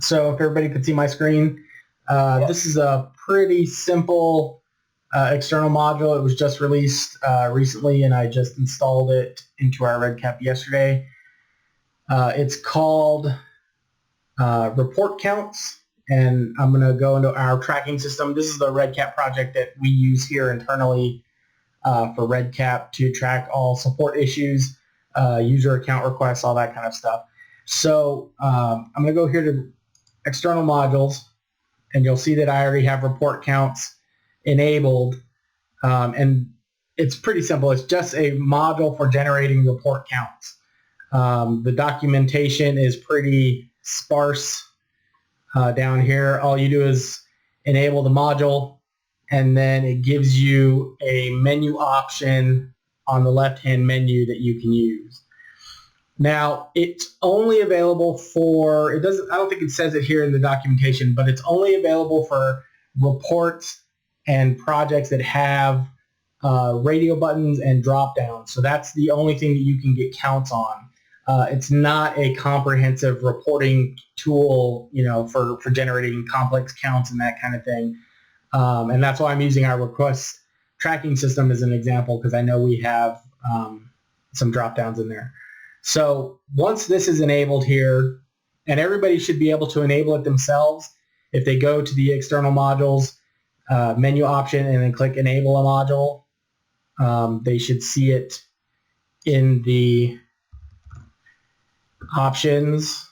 So if everybody could see my screen, this is a pretty simple external module. It was just released recently, and I just installed it into our REDCap yesterday. It's called report counts, and I'm going to go into our tracking system. This is the REDCap project that we use here internally for REDCap to track all support issues, user account requests, all that kind of stuff. So I'm going to go here to external modules, and you'll see that I already have report counts enabled, and it's pretty simple. It's just a module for generating report counts. The documentation is pretty sparse down here. All you do is enable the module, and then it gives you a menu option on the left-hand menu that you can use. Now, it's only available for, I don't think it says it here in the documentation, but it's only available for reports and projects that have radio buttons and drop downs. So that's the only thing that you can get counts on. It's not a comprehensive reporting tool, for generating complex counts and that kind of thing. And that's why I'm using our request tracking system as an example, because I know we have some drop downs in there. So once this is enabled here, and everybody should be able to enable it themselves, if they go to the external modules menu option and then click enable a module, they should see it in the options.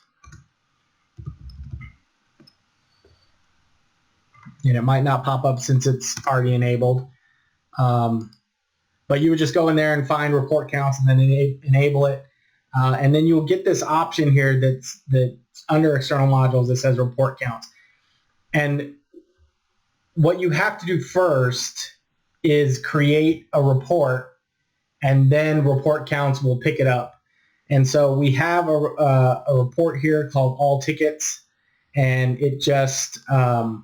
And it might not pop up since it's already enabled. But you would just go in there and find report counts and then enable it. And then you'll get this option here that's under external modules that says report counts. And what you have to do first is create a report, and then report counts will pick it up. And so we have a report here called all tickets, and it just has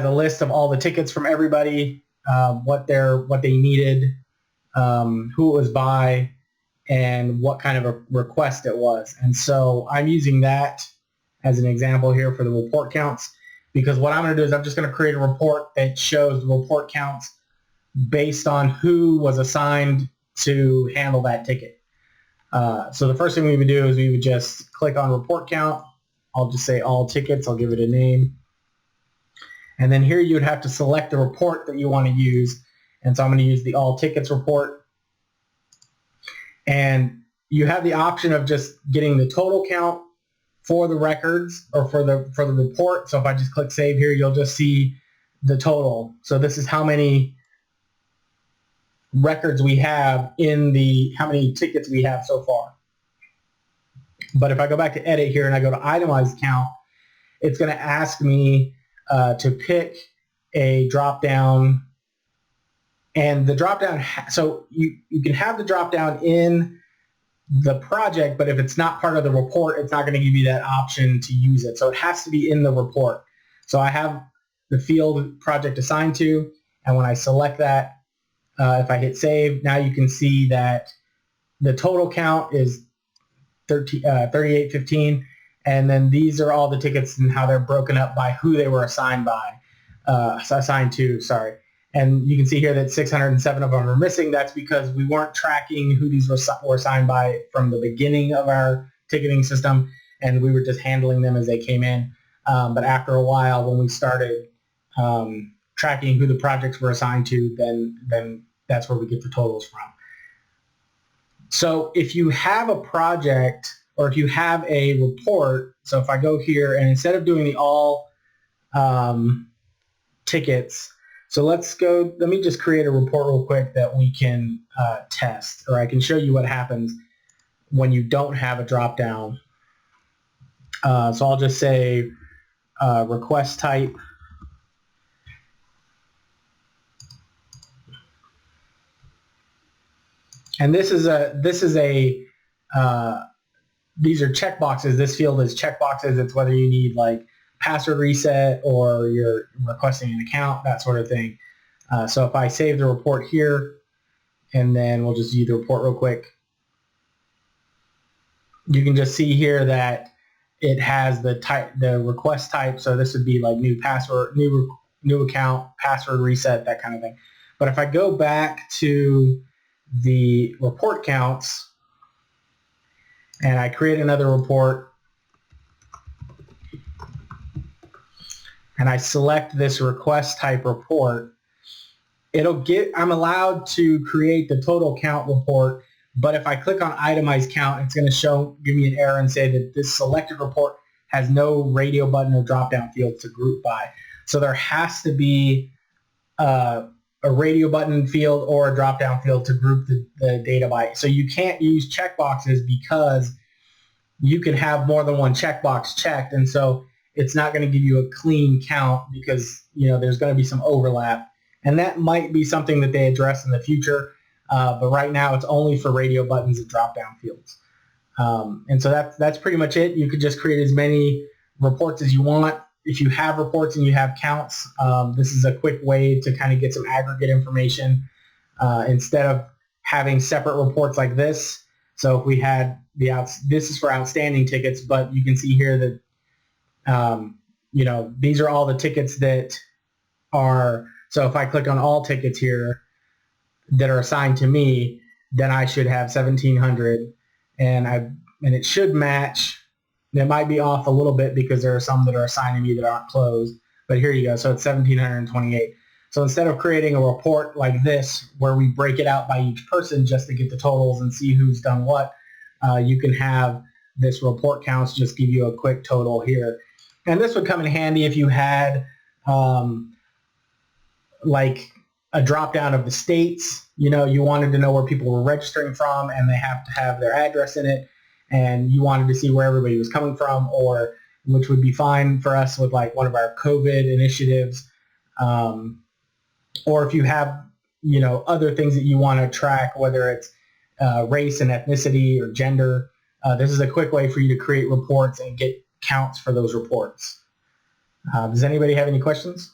a list of all the tickets from everybody, what they needed, who it was by, and what kind of a request it was. And so I'm using that as an example here for the report counts, because what I'm going to do is I'm just going to create a report that shows the report counts based on who was assigned to handle that ticket. So the first thing we would do is we would just click on report count. I'll just say all tickets. I'll give it a name. And then here you would have to select the report that you want to use. And so I'm going to use the all tickets report. And you have the option of just getting the total count for the records or for the report. So if I just click save here, you'll just see the total. So this is how many records we have how many tickets we have so far. But if I go back to edit here and I go to itemize count, it's going to ask me to pick a drop down, and the drop down, so you can have the drop down in the project, but if it's not part of the report, it's not going to give you that option to use it. So it has to be in the report. So I have the field project assigned to, and when I select that, if I hit save, now you can see that the total count is 3815, and then these are all the tickets and how they're broken up by who they were assigned to. And you can see here that 607 of them are missing. That's because we weren't tracking who these were assigned by from the beginning of our ticketing system, and we were just handling them as they came in. But after a while, when we started tracking who the projects were assigned to, then that's where we get the totals from. So if you have a project or if you have a report, so if I go here and instead of doing the all tickets, so let me just create a report real quick that we can test, or I can show you what happens when you don't have a drop down. So I'll just say request type. And these are checkboxes. This field is checkboxes. It's whether you need like password reset or you're requesting an account, that sort of thing. So if I save the report here, and then we'll just view the report real quick, you can just see here that it has the request type. So this would be like new password, new account, password reset, that kind of thing. But if I go back to the report counts and I create another report and I select this request type report, I'm allowed to create the total count report, but if I click on itemize count, it's going to give me an error and say that this selected report has no radio button or drop down field to group by. So there has to be a radio button field or a drop down field to group the data by. So you can't use checkboxes because you can have more than one checkbox checked, and so it's not going to give you a clean count because there's going to be some overlap. And that might be something that they address in the future, but right now it's only for radio buttons and drop-down fields. And so that's pretty much it. You could just create as many reports as you want. If you have reports and you have counts, this is a quick way to kind of get some aggregate information instead of having separate reports like this. So if we had this is for outstanding tickets, but you can see here that these are all the tickets that are. So if I click on all tickets here that are assigned to me, then I should have 1,700, and it should match. It might be off a little bit because there are some that are assigned to me that aren't closed, but here you go. So it's 1,728. So instead of creating a report like this where we break it out by each person just to get the totals and see who's done what, you can have this report counts just give you a quick total here. And this would come in handy if you had like a drop down of the states. You wanted to know where people were registering from and they have to have their address in it, and you wanted to see where everybody was coming from, or which would be fine for us with like one of our COVID initiatives, or if you have other things that you want to track, whether it's race and ethnicity or gender. This is a quick way for you to create reports and get counts for those reports. Does anybody have any questions?